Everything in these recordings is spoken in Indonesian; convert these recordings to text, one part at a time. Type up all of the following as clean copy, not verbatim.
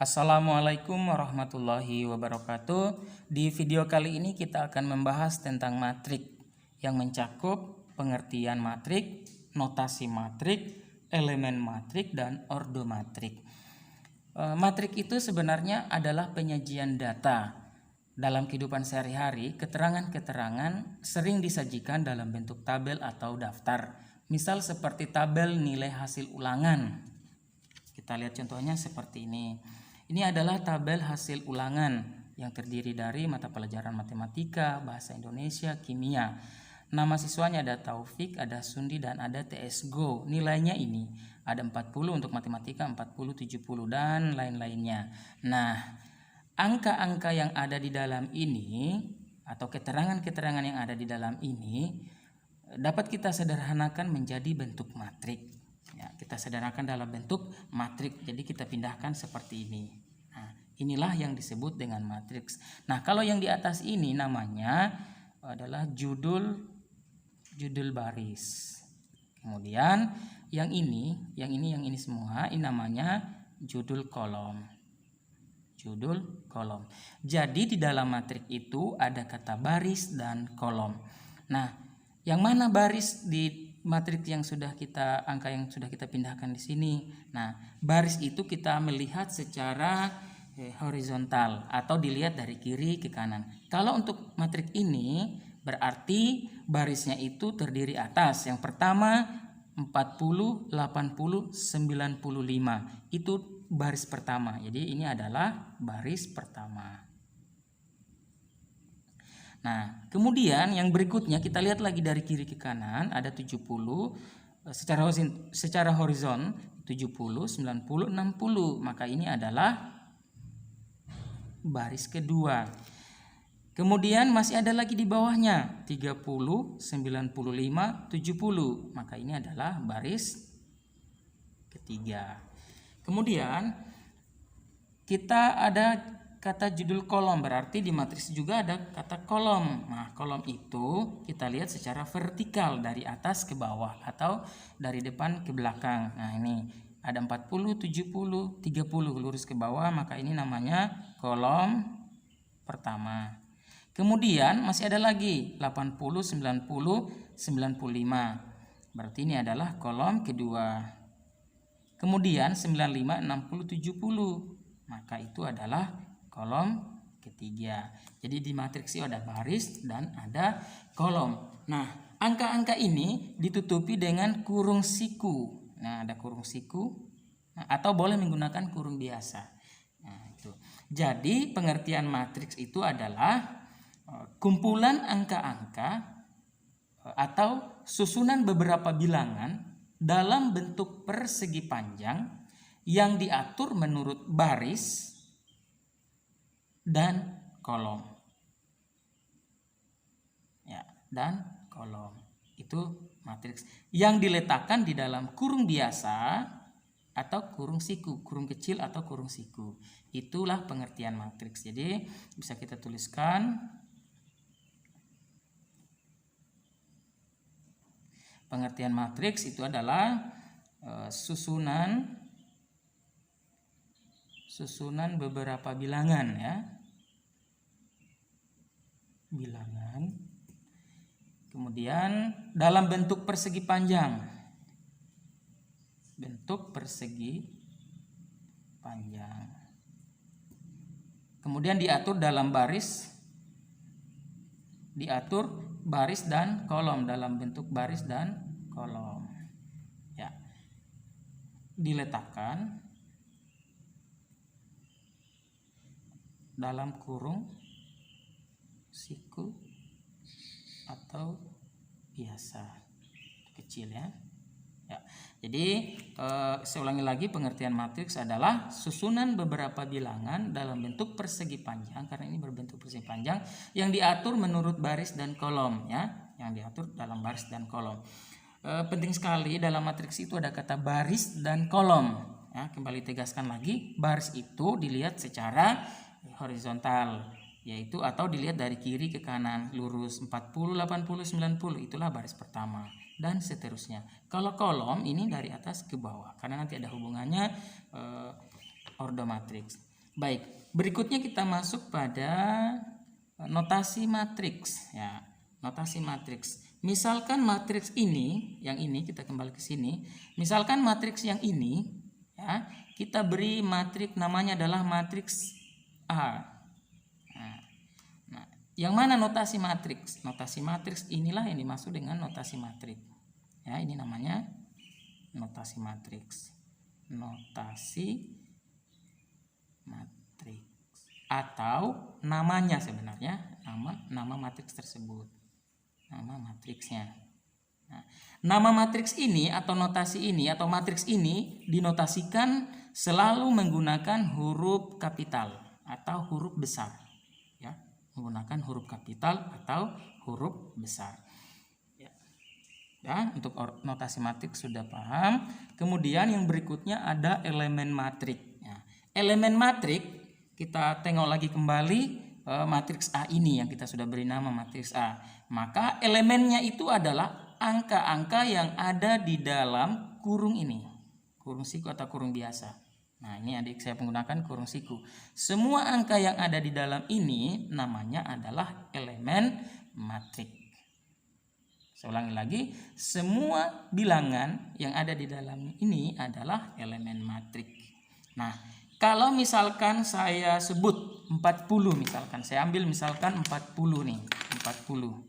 Assalamualaikum warahmatullahi wabarakatuh. Di video kali ini kita akan membahas tentang matrik yang mencakup pengertian matrik, notasi matrik, elemen matrik, dan ordo matrik. Matrik itu sebenarnya adalah penyajian data. Dalam kehidupan sehari-hari, keterangan-keterangan sering disajikan dalam bentuk tabel atau daftar. Misal seperti tabel nilai hasil ulangan. Kita lihat contohnya seperti ini. Ini adalah tabel hasil ulangan yang terdiri dari mata pelajaran matematika, bahasa Indonesia, kimia. Nama siswanya ada Taufik, ada Sundi, dan ada TS Go. Nilainya ini ada 40 untuk matematika, 40, 70, dan lain-lainnya. Nah, angka-angka yang ada di dalam ini atau keterangan-keterangan yang ada di dalam ini dapat kita sederhanakan menjadi bentuk matrik. Ya, kita sederhanakan dalam bentuk matrik. Jadi kita pindahkan seperti ini. Nah, inilah yang disebut dengan matriks. Nah, kalau yang di atas ini namanya adalah judul baris. Kemudian yang ini semua ini namanya judul kolom. Judul kolom. Jadi di dalam matrik itu ada kata baris dan kolom. Nah, yang mana baris di matrik yang angka yang sudah kita pindahkan di sini. Nah, baris itu kita melihat secara horizontal atau dilihat dari kiri ke kanan. Kalau untuk matrik ini berarti barisnya itu terdiri atas. Yang pertama 40, 80, 95. Itu baris pertama. Jadi ini adalah baris pertama. Nah, kemudian yang berikutnya kita lihat lagi dari kiri ke kanan ada 70 secara horizon 70, 90, 60. Maka ini adalah baris kedua. Kemudian masih ada lagi di bawahnya 30, 95, 70. Maka ini adalah baris ketiga. Kemudian kita ada kata judul kolom, berarti di matriks juga ada kata kolom. Nah, kolom itu kita lihat secara vertikal dari atas ke bawah atau dari depan ke belakang. Nah, ini ada 40, 70, 30 lurus ke bawah, maka ini namanya kolom pertama. Kemudian masih ada lagi 80, 90, 95. Berarti ini adalah kolom kedua. Kemudian 95, 60, 70. Maka itu adalah kolom ketiga. Jadi di matriks itu ada baris dan ada kolom. Nah, angka-angka ini ditutupi dengan kurung siku. Nah, ada kurung siku. Nah, atau boleh menggunakan kurung biasa. Nah, itu. Jadi pengertian matriks itu adalah kumpulan angka-angka atau susunan beberapa bilangan dalam bentuk persegi panjang yang diatur menurut baris dan kolom. Ya, dan kolom. Itu matriks yang diletakkan di dalam kurung biasa atau kurung siku, kurung kecil atau kurung siku. Itulah pengertian matriks. Jadi bisa kita tuliskan pengertian matriks itu adalah susunan beberapa bilangan, ya. Bilangan. Kemudian dalam bentuk persegi panjang. Bentuk persegi panjang. Kemudian diatur dalam baris. Diatur baris dan kolom, dalam bentuk baris dan kolom. Ya. Diletakkan dalam kurung siku atau biasa kecil, ya. Ya. Jadi saya ulangi lagi, pengertian matriks adalah susunan beberapa bilangan dalam bentuk persegi panjang, karena ini berbentuk persegi panjang yang diatur menurut baris dan kolom, ya. Yang diatur dalam baris dan kolom. Penting sekali dalam matriks itu ada kata baris dan kolom. Ya, kembali tegaskan lagi, baris itu dilihat secara horizontal, yaitu atau dilihat dari kiri ke kanan lurus 40, 80, 90. Itulah baris pertama dan seterusnya. Kalau kolom ini dari atas ke bawah karena nanti ada hubungannya ordo matriks. Baik, berikutnya kita masuk pada notasi matriks ya. Notasi matriks. Misalkan matriks ini, yang ini kita kembali ke sini. Misalkan matriks yang ini ya, kita beri matriks namanya adalah matriks A. Nah, yang mana notasi matriks? Notasi matriks inilah yang dimaksud dengan notasi matriks. Ya, ini namanya notasi matriks. Notasi matriks atau namanya sebenarnya nama matriks tersebut, nama matriksnya. Nah, nama matriks ini atau notasi ini atau matriks ini dinotasikan selalu menggunakan huruf kapital atau huruf besar ya, menggunakan huruf kapital atau huruf besar ya. Untuk notasi matriks sudah paham. Kemudian yang berikutnya ada elemen matriks. Elemen matriks kita tengok lagi kembali matriks A ini yang kita sudah beri nama matriks A. Maka elemennya itu adalah angka-angka yang ada di dalam kurung ini, kurung siku atau kurung biasa. Nah, ini adik saya menggunakan kurung siku. Semua angka yang ada di dalam ini namanya adalah elemen matriks. Saya ulangi lagi, semua bilangan yang ada di dalam ini adalah elemen matriks. Nah, kalau misalkan saya sebut 40, misalkan saya ambil misalkan 40 nih, 40.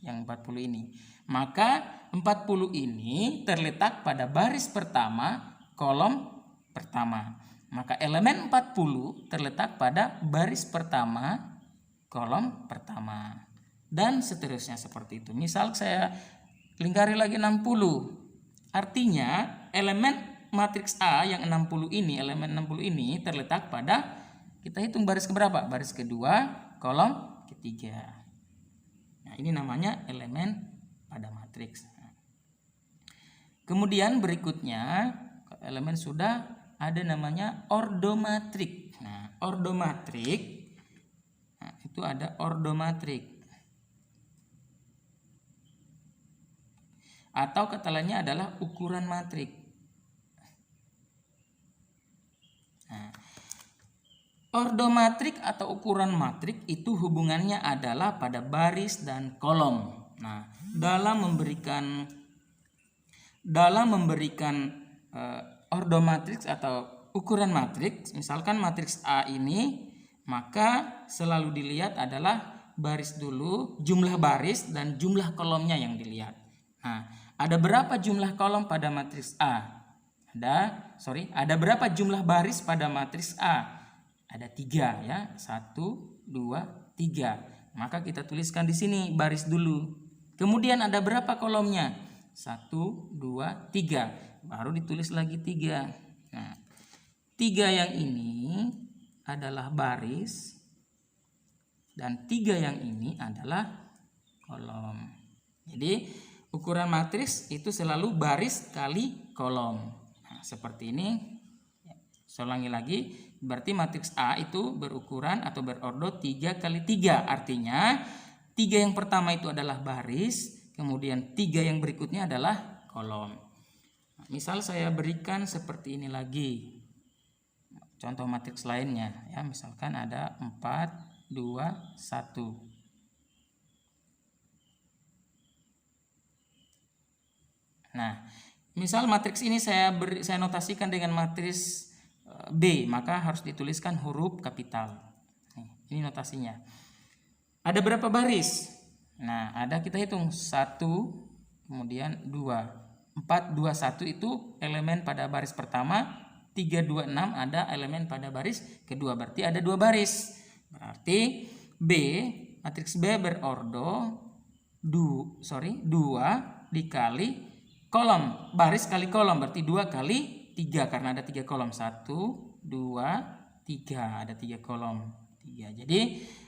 Yang 40 ini. Maka 40 ini terletak pada baris pertama, kolom pertama. Maka elemen 40 terletak pada baris pertama, kolom pertama. Dan seterusnya seperti itu. Misal saya lingkari lagi 60. Artinya elemen matriks A yang 60 ini, elemen 60 ini terletak pada, kita hitung baris keberapa? Baris kedua, kolom ketiga. Nah, ini namanya elemen pada matriks. Kemudian berikutnya, elemen sudah ada namanya ordomatrik. Nah, ordomatrik, nah, itu ada ordomatrik. Atau kata lainnya adalah ukuran matrik. Nah, ordomatrik atau ukuran matrik itu hubungannya adalah pada baris dan kolom. Nah, dalam memberikan ordomatriks atau ukuran matriks, misalkan matriks A ini, maka selalu dilihat adalah baris dulu, jumlah baris dan jumlah kolomnya yang dilihat. Nah, ada berapa jumlah kolom pada matriks A? Ada berapa jumlah baris pada matriks A? Ada 3 ya. 1, 2, 3. Maka kita tuliskan di sini baris dulu. Kemudian ada berapa kolomnya? 1, 2, 3. Baru ditulis lagi 3. Nah, 3 yang ini adalah baris dan 3 yang ini adalah kolom. Jadi ukuran matriks itu selalu baris kali kolom. Seperti ini. Saya ulangi lagi, berarti matriks A itu berukuran atau berordo 3 kali 3. Artinya 3 yang pertama itu adalah baris, kemudian 3 yang berikutnya adalah kolom. Misal saya berikan seperti ini lagi, contoh matriks lainnya ya, misalkan ada 4, 2, 1. Nah, misal matriks ini saya notasikan dengan matriks B, maka harus dituliskan huruf kapital. Ini notasinya. Ada berapa baris? Nah, kita hitung 1, kemudian 2. 4, 2, 1 itu elemen pada baris pertama. 3, 2, 6 ada elemen pada baris kedua. Berarti ada 2 baris. Berarti matriks B berordo 2 dikali kolom, baris kali kolom, berarti 2 kali 3 karena ada 3 kolom. 1, 2, 3, ada 3 kolom. 3. Jadi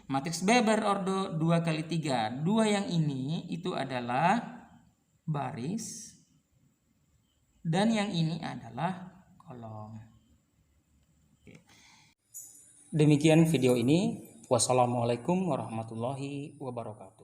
matriks B berordo 2 kali 3. 2 yang ini itu adalah baris dan yang ini adalah kolom. Oke. Demikian video ini. Wassalamualaikum warahmatullahi wabarakatuh.